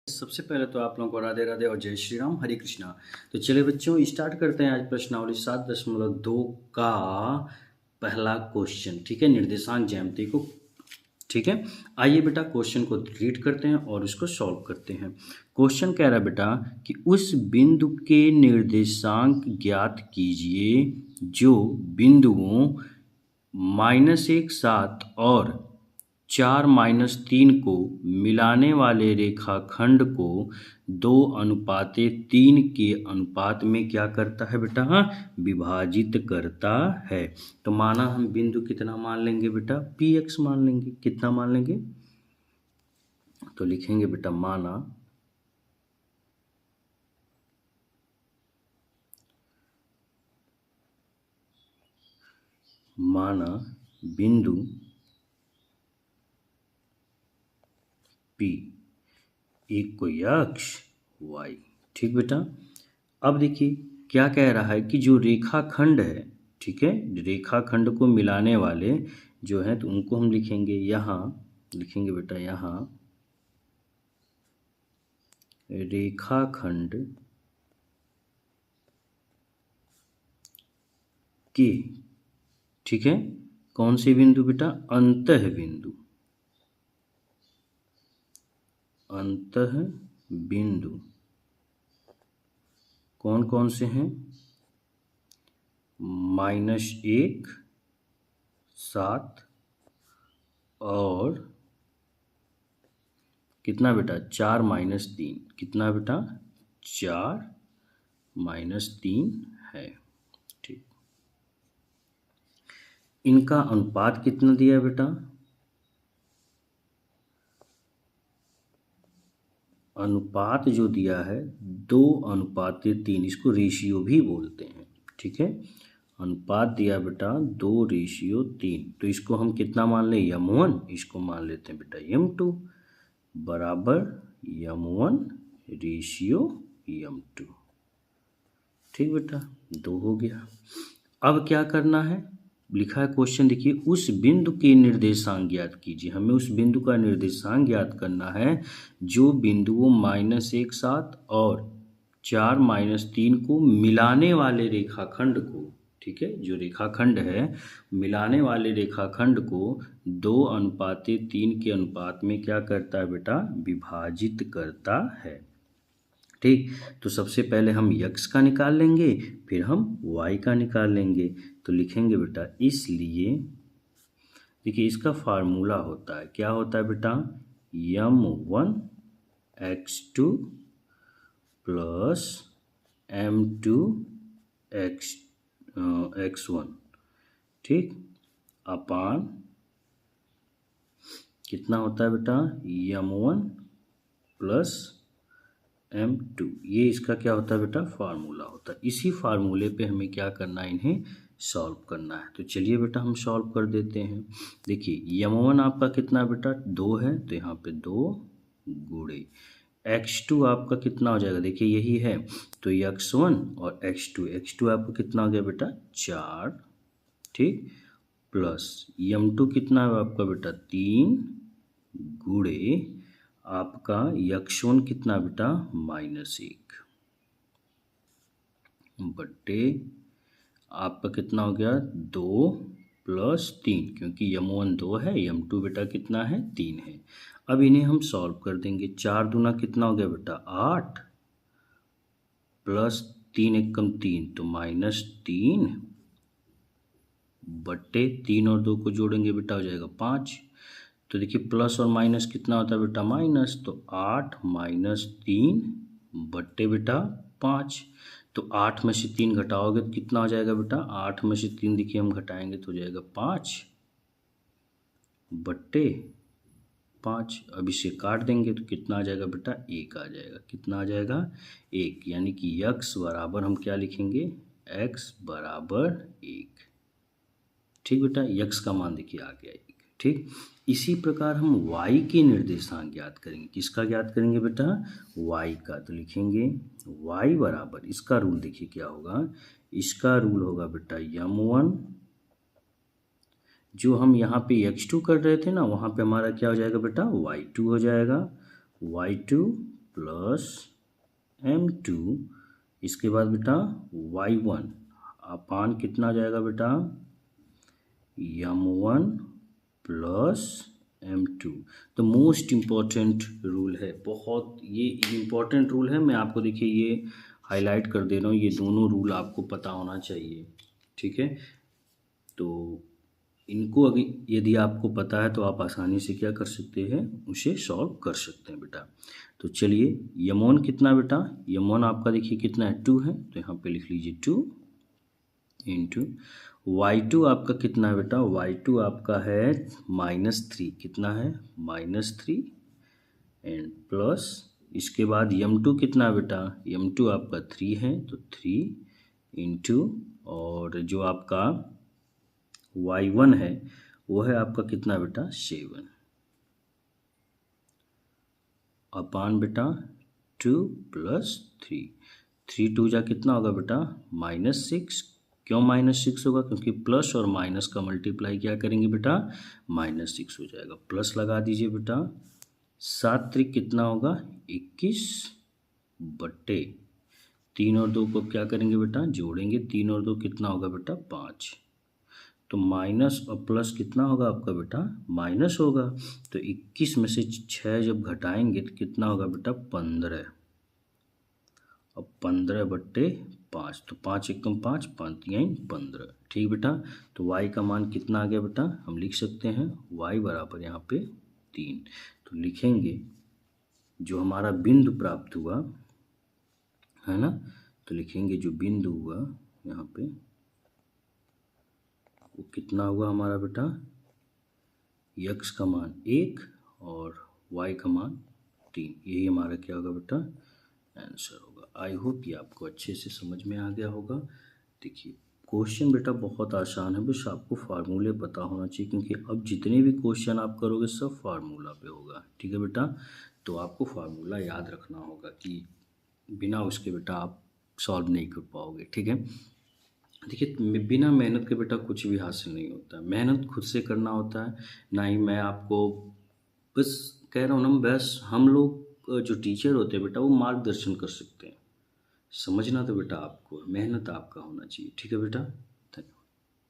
सबसे पहले तो आप लोगों को राधे राधे और जय श्री राम, हरे कृष्णा। तो चलिए बच्चों, स्टार्ट करते हैं आज प्रश्नावली 7.2 का पहला क्वेश्चन। ठीक है, निर्देशांक ज्यामिति को। ठीक है, आइए बेटा क्वेश्चन को रीड करते हैं और उसको सॉल्व करते हैं। क्वेश्चन कह रहा है बेटा कि उस बिंदु के निर्देशांक ज्ञात कीजिए जो बिंदुओं -1 7 और 4 -3 को मिलाने वाले रेखाखंड को 2:3 के अनुपात में क्या करता है बेटा? विभाजित करता है। तो माना हम बिंदु कितना मान लेंगे बेटा? px मान लेंगे। कितना मान लेंगे? तो लिखेंगे बेटा माना बिंदु P एक कोई अक्ष y। ठीक बेटा, अब देखिए क्या कह रहा है कि जो रेखाखंड है, ठीक है, रेखाखंड को मिलाने वाले जो हैं तो उनको हम लिखेंगे यहाँ, लिखेंगे बेटा यहाँ रेखाखंड के, ठीक है, कौन से बिंदु बेटा? अंतः बिंदु, अंतः बिंदु कौन कौन से हैं? -1 7 और कितना बेटा? 4 -3। कितना बेटा? 4 -3 है। ठीक, इनका अनुपात कितना दिया बेटा? अनुपात जो दिया है 2:3, इसको रेशियो भी बोलते हैं। ठीक है, अनुपात दिया बेटा 2:3। तो इसको हम कितना मान लें? m1। इसको मान लेते हैं बेटा m2 बराबर m1 रेशियो m2। ठीक बेटा, 2 हो गया। अब क्या करना है? लिखा है क्वेश्चन, देखिए, उस बिंदु के निर्देशांक ज्ञात कीजिए। हमें उस बिंदु का निर्देशांक ज्ञात करना है जो बिंदुओं -1 7 और 4 -3 को मिलाने वाले रेखाखंड को, ठीक है, जो रेखाखंड है मिलाने वाले रेखाखंड को 2:3 के अनुपात में क्या करता है बेटा? विभाजित करता है। ठीक, तो सबसे पहले हम x का निकाल लेंगे, फिर हम y का निकाल लेंगे। तो लिखेंगे बेटा, इसलिए देखिए इसका फार्मूला होता है, क्या होता है बेटा? m1 x2 plus m2 x1, ठीक, अपान कितना होता है बेटा? m1 plus m2। ये इसका क्या होता है बेटा? फार्मूला होता है। इसी फार्मूले पे हमें क्या करना है? इन्हें सॉल्व करना है। तो चलिए बेटा हम सॉल्व कर देते हैं। देखिए m1 आपका कितना बेटा? 2 है, तो यहाँ पे 2 गुणे x2 आपका कितना हो जाएगा? देखिए यही है, तो x1 और x2 आपका कितना हो गया बेटा? 4, ठीक, प्लस m2 कितना है आपका बेटा? 3 गुणे आपका x1 कितना बेटा? -1 बट्टे आपका कितना हो गया? 2 प्लस 3, क्योंकि m1 2 है, m2 बेटा कितना है? 3 है। अब इन्हें हम सॉल्व कर देंगे। 4 दूना कितना हो गया बेटा? 8 प्लस 3 एकम 3, तो -3 बट्टे 3 और 2 को जोड़ेंगे बेटा हो जाएगा 5। तो देखिए प्लस और माइनस कितना होता है बेटा? माइनस, तो 8 -3 बट्टे बेटा 5। तो 8 में से 3 घटाओगे तो कितना हो जाएगा बेटा? 8 में से 3 देखिए हम घटाएंगे तो हो जाएगा 5 बट्टे 5। अब इसे काट देंगे तो कितना आ जाएगा बेटा? 1 आ जाएगा। कितना आ जाएगा? 1, यानी कि x बराबर हम क्या लिखेंगे? x बराबर 1। ठीक बेटा, x का मान देखिए आ गया 1। ठीक, इसी प्रकार हम y के निर्देशांक ज्ञात करेंगे। किसका ज्ञात करेंगे बेटा? y का। तो लिखेंगे y बराबर, इसका रूल देखिए क्या होगा? इसका रूल होगा बेटा m1, जो हम यहाँ पे x2 कर रहे थे ना, वहाँ पे हमारा क्या हो जाएगा बेटा? y2 हो जाएगा। y2 प्लस m2, इसके बाद बेटा y1 अपान कितना जाएगा बेटा m1 प्लस m2। तो मोस्ट इम्पॉर्टेंट रूल है, बहुत ये इम्पॉर्टेंट रूल है। मैं आपको देखिए ये हाईलाइट कर दे रहा हूँ, ये दोनों रूल आपको पता होना चाहिए, ठीक है। तो इनको अगर यदि आपको पता है तो आप आसानी से क्या कर सकते हैं, उसे सॉल्व कर सकते हैं बेटा। तो चलिए m1 कितना बेटा, m1 आपका देखिए कितना है 2 है, तो यहाँ पे लिख लीजिए 2 इंटू y2 आपका कितना है बेटा, y2 आपका है -3, कितना है -3 एंड प्लस इसके बाद m2 कितना है बेटा, m2 आपका 3 है तो 3 इंटू और जो आपका y1 है वो है आपका कितना बेटा 7 अपान बेटा 2 प्लस 3 2 जा कितना होगा बेटा -6। क्यों -6 होगा, क्योंकि प्लस और माइनस का मल्टीप्लाई क्या करेंगे बेटा -6 हो जाएगा। प्लस लगा दीजिए बेटा, 7 3 कितना होगा 21 बट्टे 3 और 2 को क्या करेंगे बेटा जोड़ेंगे, 3 और 2 कितना होगा बेटा 5। तो माइनस और प्लस कितना होगा आपका बेटा माइनस होगा। तो 21 में से 6 जब घटाएंगे तो कितना होगा बेटा 15। अब 15 बट्टे 5, तो 5 एकम 5 5 3 15, ठीक बेटा। तो y का मान कितना आ गया बेटा, हम लिख सकते हैं y बराबर यहाँ पे 3। तो लिखेंगे जो हमारा बिंदु प्राप्त हुआ है ना, तो लिखेंगे जो बिंदु हुआ यहाँ पे वो कितना हुआ हमारा बेटा, x का मान 1 और y का मान 3, यही हमारा क्या होगा बेटा आंसर होगा। आई होप ये आपको अच्छे से समझ में आ गया होगा। देखिए क्वेश्चन बेटा बहुत आसान है, बस आपको फार्मूले पता होना चाहिए, क्योंकि अब जितने भी क्वेश्चन आप करोगे सब फार्मूला पे होगा, ठीक है बेटा। तो आपको फार्मूला याद रखना होगा कि बिना उसके बेटा आप सॉल्व नहीं कर पाओगे, ठीक है। देखिए बिना मेहनत के बेटा कुछ भी हासिल नहीं होता, मेहनत खुद से करना होता है। ना ही मैं आपको बस कह रहा हूँ ना, बस हम लोग जो टीचर होते हैं बेटा वो मार्गदर्शन कर सकते हैं, समझना तो बेटा आपको, मेहनत आपका होना चाहिए, ठीक है बेटा।